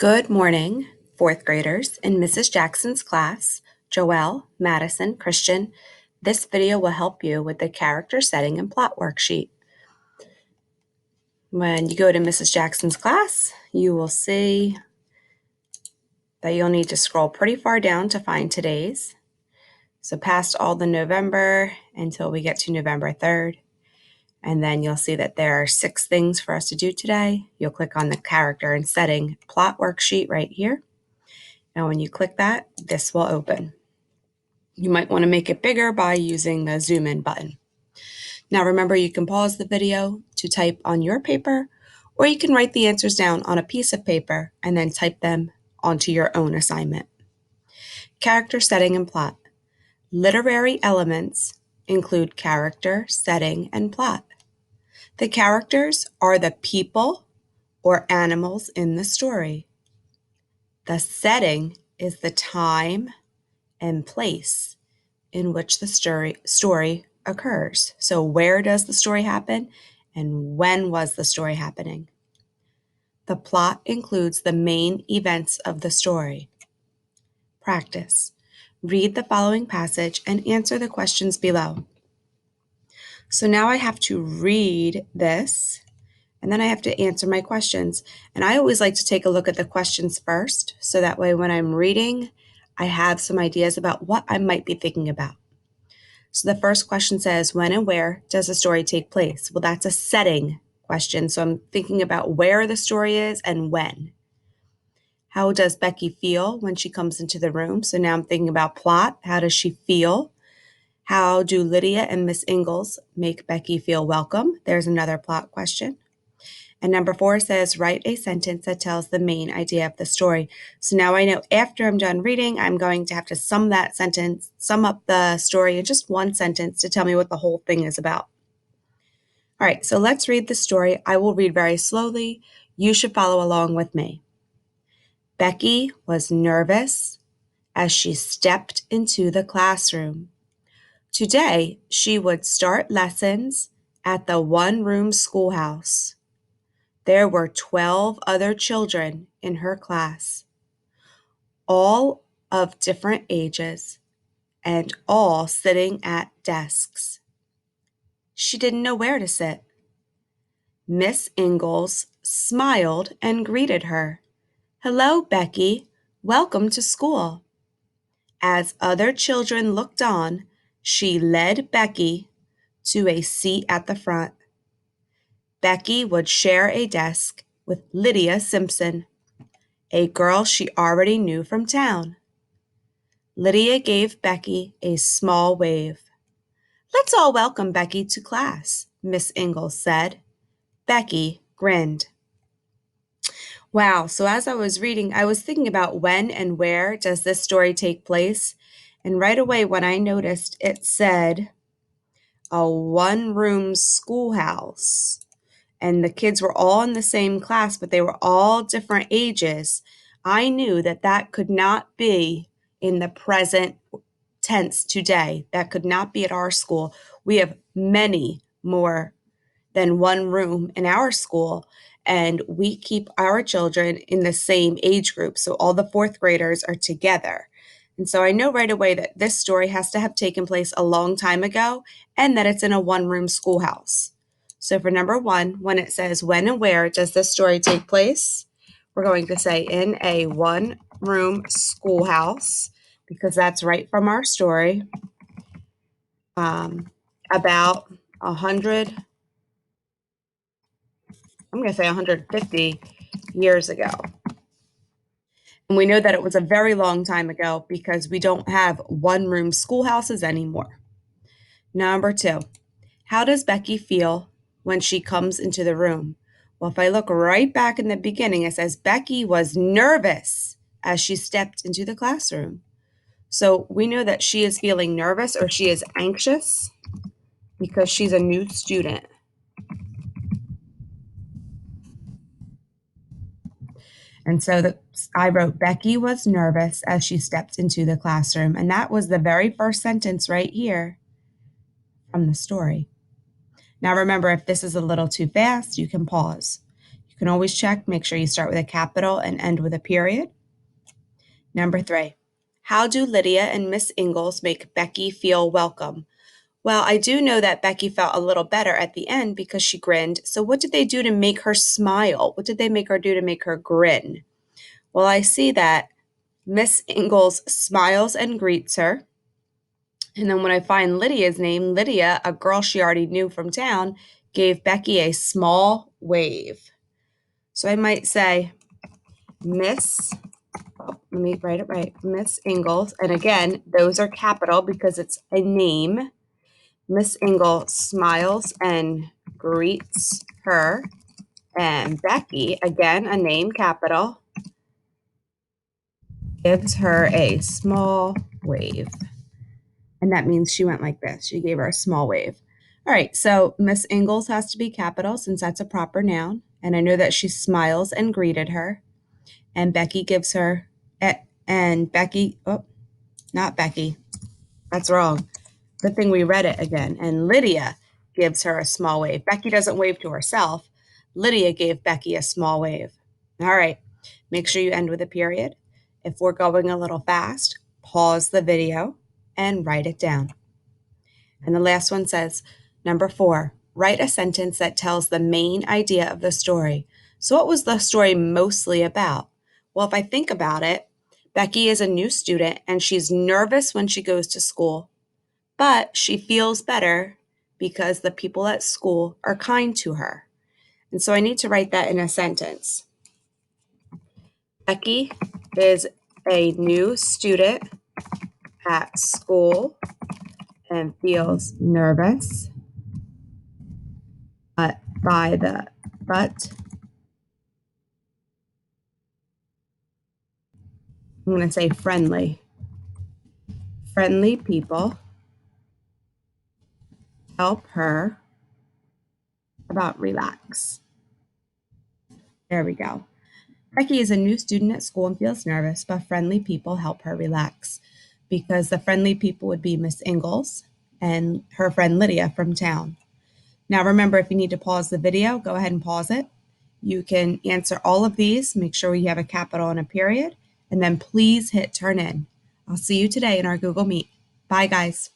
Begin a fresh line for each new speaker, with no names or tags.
Good morning, fourth graders in Mrs. Jackson's class, Joelle, Madison, Christian. This video will help you with the character setting and plot worksheet. When you go to Mrs. Jackson's class, you will see that you'll need to scroll pretty far down to find today's. So past all the November until we get to November 3rd. And then you'll see that there are 6 things for us to do today. You'll click on the character and setting plot worksheet right here. Now when you click that, this will open. You might want to make it bigger by using the zoom in button. Now remember, you can pause the video to type on your paper, or you can write the answers down on a piece of paper and then type them onto your own assignment. Character setting and plot. Literary elements include character, setting, and plot. The characters are the people or animals in the story. The setting is the time and place in which the story occurs. So where does the story happen and when was the story happening? The plot includes the main events of the story. Practice. Read the following passage and answer the questions below. So now I have to read this and then I have to answer my questions. And I always like to take a look at the questions first, so that way when I'm reading, I have some ideas about what I might be thinking about. So the first question says, when and where does the story take place? Well, that's a setting question. So I'm thinking about where the story is and when. How does Becky feel when she comes into the room? So now I'm thinking about plot. How does she feel? How do Lydia and Miss Ingalls make Becky feel welcome? There's another plot question. And number 4 says, write a sentence that tells the main idea of the story. So now I know after I'm done reading, I'm going to have to sum that sentence, sum up the story in just one sentence to tell me what the whole thing is about. All right, so let's read the story. I will read very slowly. You should follow along with me. Becky was nervous as she stepped into the classroom. Today, she would start lessons at the one-room schoolhouse. There were 12 other children in her class, all of different ages and all sitting at desks. She didn't know where to sit. Miss Ingalls smiled and greeted her. Hello, Becky. Welcome to school. As other children looked on, she led Becky to a seat at the front. Becky would share a desk with Lydia Simpson, a girl she already knew from town. Lydia gave Becky a small wave. Let's all welcome Becky to class, Miss Ingalls said. Becky grinned. Wow, so as I was reading, I was thinking about when and where does this story take place? And right away when I noticed it said a one-room schoolhouse, and the kids were all in the same class, but they were all different ages, I knew that that could not be in the present tense today. That could not be at our school. We have many more than one room in our school, and we keep our children in the same age group. So all the fourth graders are together. And so I know right away that this story has to have taken place a long time ago and that it's in a one-room schoolhouse. So for number 1, when it says, when and where does this story take place? We're going to say in a one-room schoolhouse, because that's right from our story, about 100, I'm going to say 150 years ago. And we know that it was a very long time ago because we don't have one-room schoolhouses anymore. Number 2, how does Becky feel when she comes into the room? Well, if I look right back in the beginning, it says Becky was nervous as she stepped into the classroom. So we know that she is feeling nervous or she is anxious because she's a new student. And so I wrote, Becky was nervous as she stepped into the classroom. And that was the very first sentence right here from the story. Now remember, if this is a little too fast, you can pause. You can always check, make sure you start with a capital and end with a period. Number 3, how do Lydia and Miss Ingalls make Becky feel welcome? Well, I do know that Becky felt a little better at the end because she grinned. So what did they do to make her smile? What did they make her do to make her grin? Well, I see that Miss Ingalls smiles and greets her. And then when I find Lydia's name, Lydia, a girl she already knew from town, gave Becky a small wave. So I might say, let me write it right, Miss Ingalls. And again, those are capital because it's a name. Miss Ingalls smiles and greets her. And Becky, again, a name capital, gives her a small wave. And that means she went like this. She gave her a small wave. All right, so Miss Ingalls has to be capital since that's a proper noun. And I know that she smiles and greeted her. And Becky gives her, and Becky, oh, not Becky, that's wrong. Good thing we read it again. And Lydia gives her a small wave. Becky doesn't wave to herself. Lydia gave Becky a small wave. All right, make sure you end with a period. If we're going a little fast, pause the video and write it down. And the last one says, number 4, write a sentence that tells the main idea of the story. So what was the story mostly about? Well, if I think about it, Becky is a new student and she's nervous when she goes to school, but she feels better because the people at school are kind to her. And so I need to write that in a sentence. Becky is a new student at school and feels nervous, but I'm going to say friendly. Friendly people help her relax. There we go. Becky is a new student at school and feels nervous, but friendly people help her relax because the friendly people would be Miss Ingalls and her friend Lydia from town. Now, remember, if you need to pause the video, go ahead and pause it. You can answer all of these. Make sure you have a capital and a period, and then please hit turn in. I'll see you today in our Google Meet. Bye, guys.